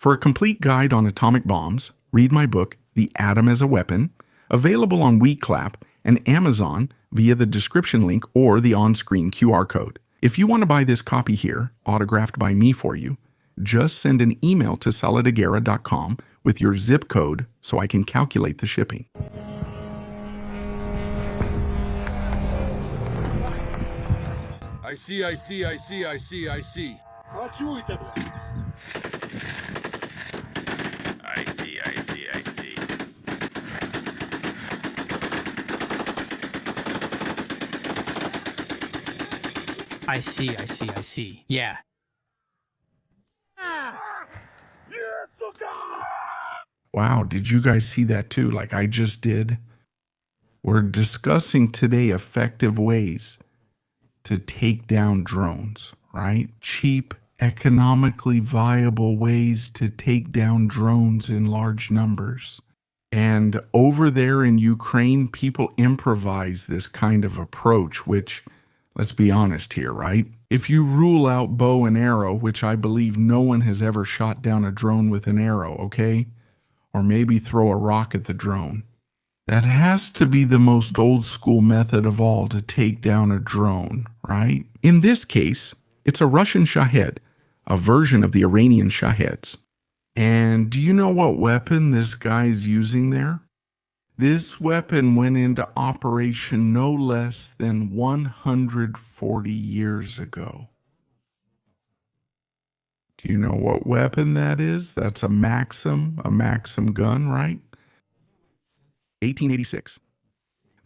For a complete guide on atomic bombs, read my book, The Atom as a Weapon, available on WeClap and Amazon via the description link or the on-screen QR code. If you want to buy this copy here, autographed by me for you, just send an email to saladagera.com with your zip code so I can calculate the shipping. I see. I see. I see. I see. Yeah. Wow, did you guys see that too, like I just did? We're discussing today effective ways to take down drones, right? Cheap, economically viable ways to take down drones in large numbers. And over there in Ukraine, people improvise this kind of approach, which, let's be honest here, right? If you rule out bow and arrow, which I believe no one has ever shot down a drone with an arrow, okay? Or maybe throw a rock at the drone. That has to be the most old school method of all to take down a drone, right? In this case, it's a Russian Shahed, a version of the Iranian Shaheds. And do you know what weapon this guy's using there? This weapon went into operation no less than 140 years ago. Do you know what weapon that is? That's a Maxim gun, right? 1886.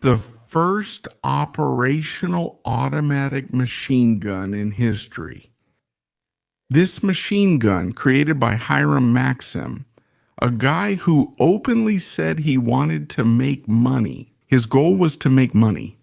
The first operational automatic machine gun in history. This machine gun, created by Hiram Maxim, a guy who openly said he wanted to make money. His goal was to make money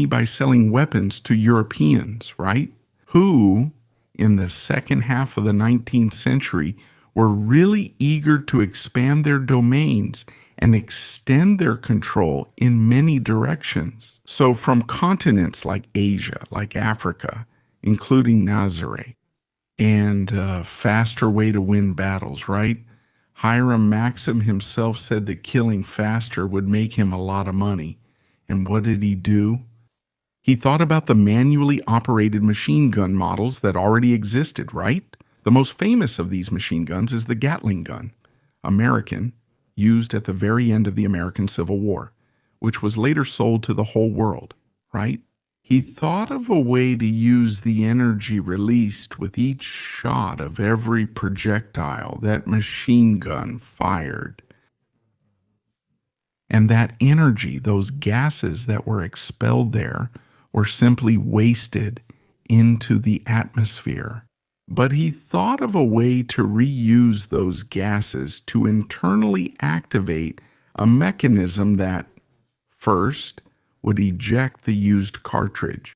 by selling weapons to Europeans, right? Who, in the second half of the 19th century, were really eager to expand their domains and extend their control in many directions. So from continents like Asia, like Africa, including Nazaré, and a faster way to win battles, right? Hiram Maxim himself said that killing faster would make him a lot of money. And what did he do? He thought about the manually operated machine gun models that already existed, right? The most famous of these machine guns is the Gatling gun, American, used at the very end of the American Civil War, which was later sold to the whole world, right? He thought of a way to use the energy released with each shot of every projectile that machine gun fired. And that energy, those gases that were expelled there, were simply wasted into the atmosphere. But he thought of a way to reuse those gases to internally activate a mechanism that, first, would eject the used cartridge,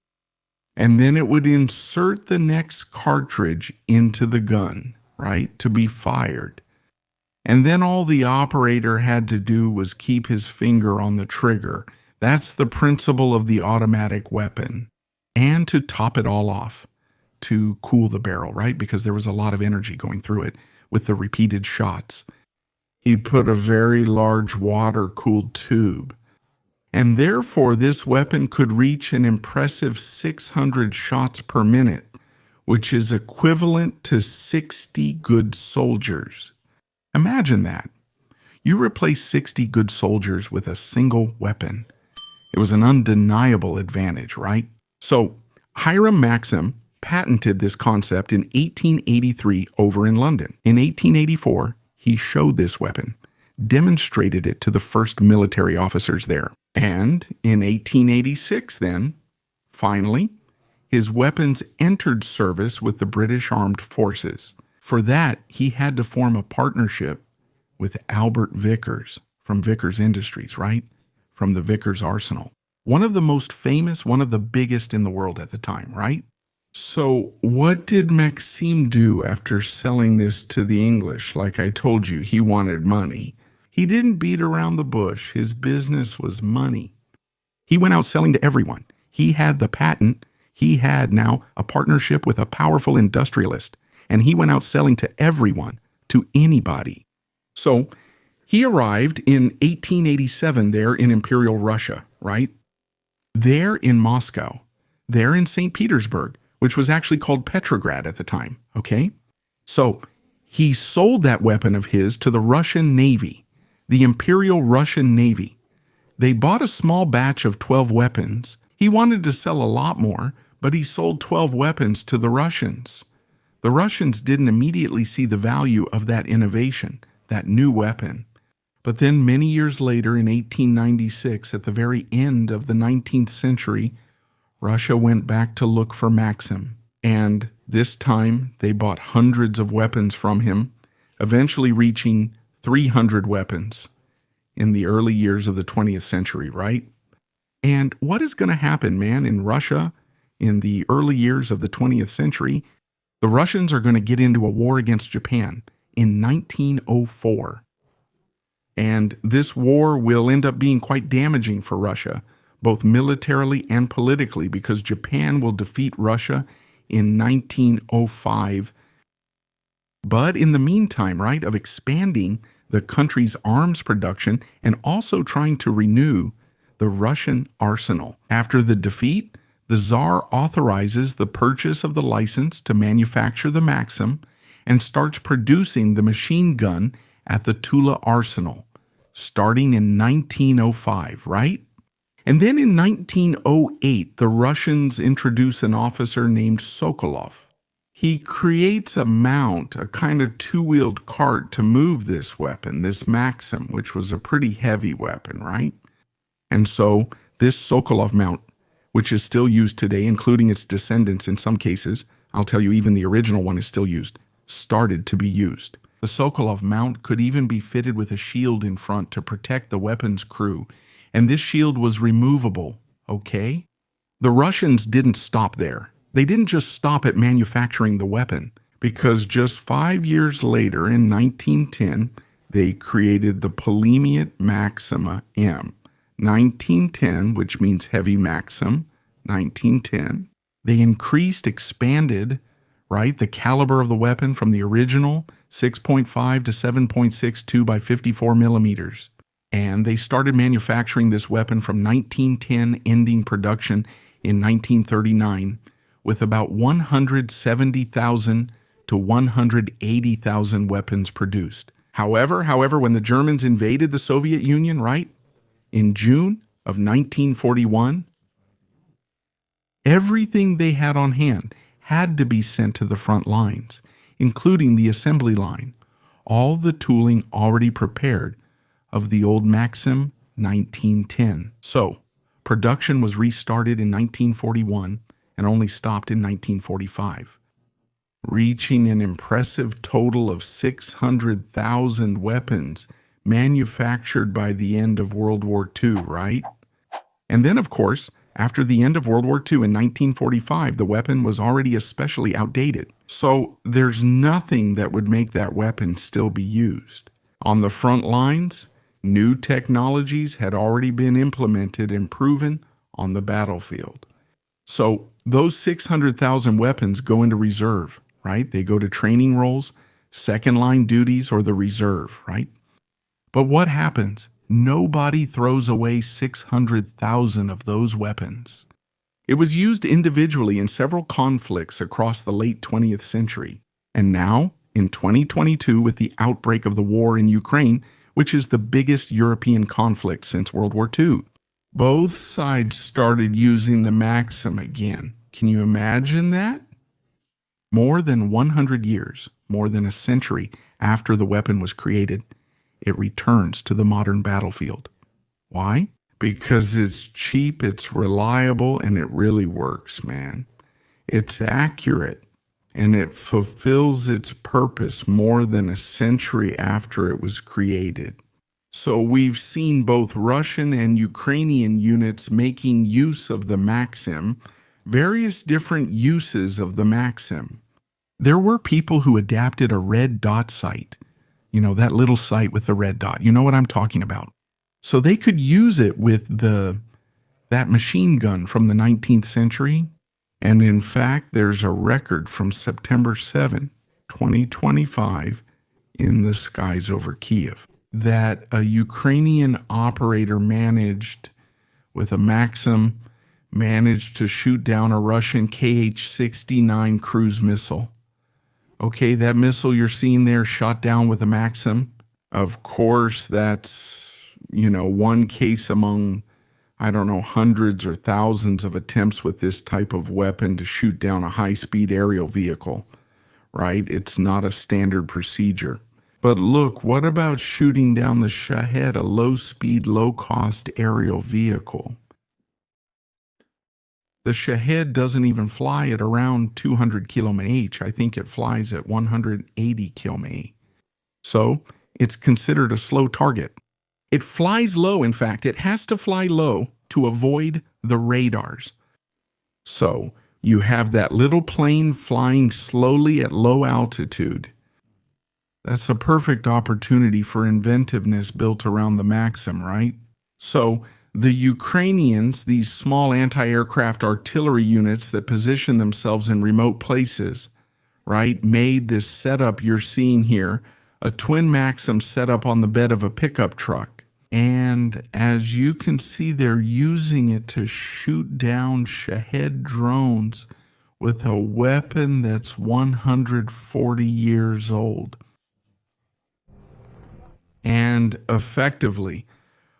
and then it would insert the next cartridge into the gun, right, to be fired. And then all the operator had to do was keep his finger on the trigger. That's the principle of the automatic weapon. And to top it all off, to cool the barrel, right, because there was a lot of energy going through it with the repeated shots. He put a very large water-cooled tube. And therefore, this weapon could reach an impressive 600 shots per minute, which is equivalent to 60 good soldiers. Imagine that. You replace 60 good soldiers with a single weapon. It was an undeniable advantage, right? So, Hiram Maxim patented this concept in 1883 over in London. In 1884, he showed this weapon, demonstrated it to the first military officers there. And in 1886 then, finally, his weapons entered service with the British Armed Forces. For that, he had to form a partnership with Albert Vickers from Vickers Industries, right? From the Vickers Arsenal. One of the most famous, one of the biggest in the world at the time, right? So what did Maxim do after selling this to the English? Like I told you, he wanted money. He didn't beat around the bush. His business was money. He went out selling to everyone. He had the patent. He had now a partnership with a powerful industrialist. And he went out selling to everyone to anybody. So he arrived in 1887 there in Imperial Russia, right? There in Moscow, there in St. Petersburg, which was actually called Petrograd at the time, okay? So he sold that weapon of his to the Russian Navy, the Imperial Russian Navy. They bought a small batch of 12 weapons. He wanted to sell a lot more, but he sold 12 weapons to the Russians. The Russians didn't immediately see the value of that innovation, that new weapon. But then many years later, in 1896, at the very end of the 19th century, Russia went back to look for Maxim. And this time, they bought hundreds of weapons from him, eventually reaching 300 weapons in the early years of the 20th century, right? And what is going to happen, man, in Russia in the early years of the 20th century? The Russians are going to get into a war against Japan in 1904. And this war will end up being quite damaging for Russia, both militarily and politically, because Japan will defeat Russia in 1905. But in the meantime, right, of expanding the country's arms production and also trying to renew the Russian arsenal. After the defeat, the Tsar authorizes the purchase of the license to manufacture the Maxim and starts producing the machine gun at the Tula arsenal, starting in 1905, right? And then in 1908, the Russians introduce an officer named Sokolov. He creates a mount, a kind of two-wheeled cart to move this weapon, this Maxim, which was a pretty heavy weapon, right? And so this Sokolov mount, which is still used today, including its descendants in some cases, I'll tell you even the original one is still used, started to be used. The Sokolov mount could even be fitted with a shield in front to protect the weapon's crew, and this shield was removable, okay? The Russians didn't stop there. They didn't just stop at manufacturing the weapon, because just 5 years later, in 1910, they created the Polemiat Maxima M. 1910, which means heavy Maxim, 1910. They increased, expanded, right, the caliber of the weapon from the original 6.5 to 7.62 by 54 millimeters. And they started manufacturing this weapon from 1910, ending production in 1939, with about 170,000 to 180,000 weapons produced. However, when the Germans invaded the Soviet Union, right, in June of 1941, everything they had on hand had to be sent to the front lines, including the assembly line, all the tooling already prepared of the old Maxim 1910. So, production was restarted in 1941 and only stopped in 1945, reaching an impressive total of 600,000 weapons manufactured by the end of World War II, right? And then, of course, after the end of World War II in 1945, the weapon was already especially outdated. So there's nothing that would make that weapon still be used. On the front lines, new technologies had already been implemented and proven on the battlefield. So those 600,000 weapons go into reserve, right? They go to training roles, second line duties, or the reserve, right? But what happens? Nobody throws away 600,000 of those weapons. It was used individually in several conflicts across the late 20th century. And now, in 2022, with the outbreak of the war in Ukraine, which is the biggest European conflict since World War II, both sides started using the Maxim again. Can you imagine that? More than 100 years, more than a century after the weapon was created, it returns to the modern battlefield. Why? Because it's cheap, it's reliable, and it really works, man. It's accurate, and it fulfills its purpose more than a century after it was created. So we've seen both Russian and Ukrainian units making use of the Maxim, various different uses of the Maxim. There were people who adapted a red dot sight. You know, that little sight with the red dot. You know what I'm talking about. So they could use it with that machine gun from the 19th century. And in fact, there's a record from September 7, 2025, in the skies over Kiev that a Ukrainian operator managed with a Maxim managed to shoot down a Russian Kh-69 cruise missile. Okay, that missile you're seeing there shot down with a Maxim. Of course, that's, one case among, I don't know, hundreds or thousands of attempts with this type of weapon to shoot down a high-speed aerial vehicle, right? It's not a standard procedure. But look, what about shooting down the Shahed, a low-speed, low-cost aerial vehicle? The Shahed doesn't even fly at around 200 km/h. I think it flies at 180 km/h. So it's considered a slow target. It flies low, in fact. It has to fly low to avoid the radars. So you have that little plane flying slowly at low altitude. That's a perfect opportunity for inventiveness built around the Maxim, right? So the Ukrainians, these small anti-aircraft artillery units that position themselves in remote places, right, made this setup you're seeing here, a twin Maxim set up on the bed of a pickup truck. And as you can see, they're using it to shoot down Shahed drones with a weapon that's 140 years old. And effectively,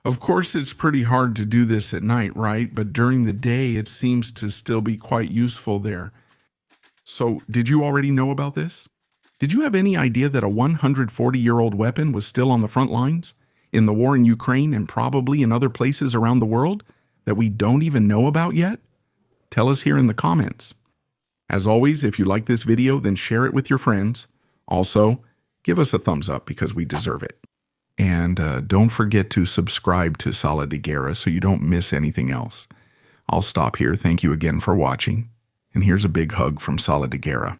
of course, it's pretty hard to do this at night, right? But during the day, it seems to still be quite useful there. So, did you already know about this? Did you have any idea that a 140-year-old weapon was still on the front lines in the war in Ukraine and probably in other places around the world that we don't even know about yet? Tell us here in the comments. As always, if you like this video, then share it with your friends. Also, give us a thumbs up because we deserve it. And don't forget to subscribe to Lighthearted so you don't miss anything else. I'll stop here. Thank you again for watching. And here's a big hug from Lighthearted.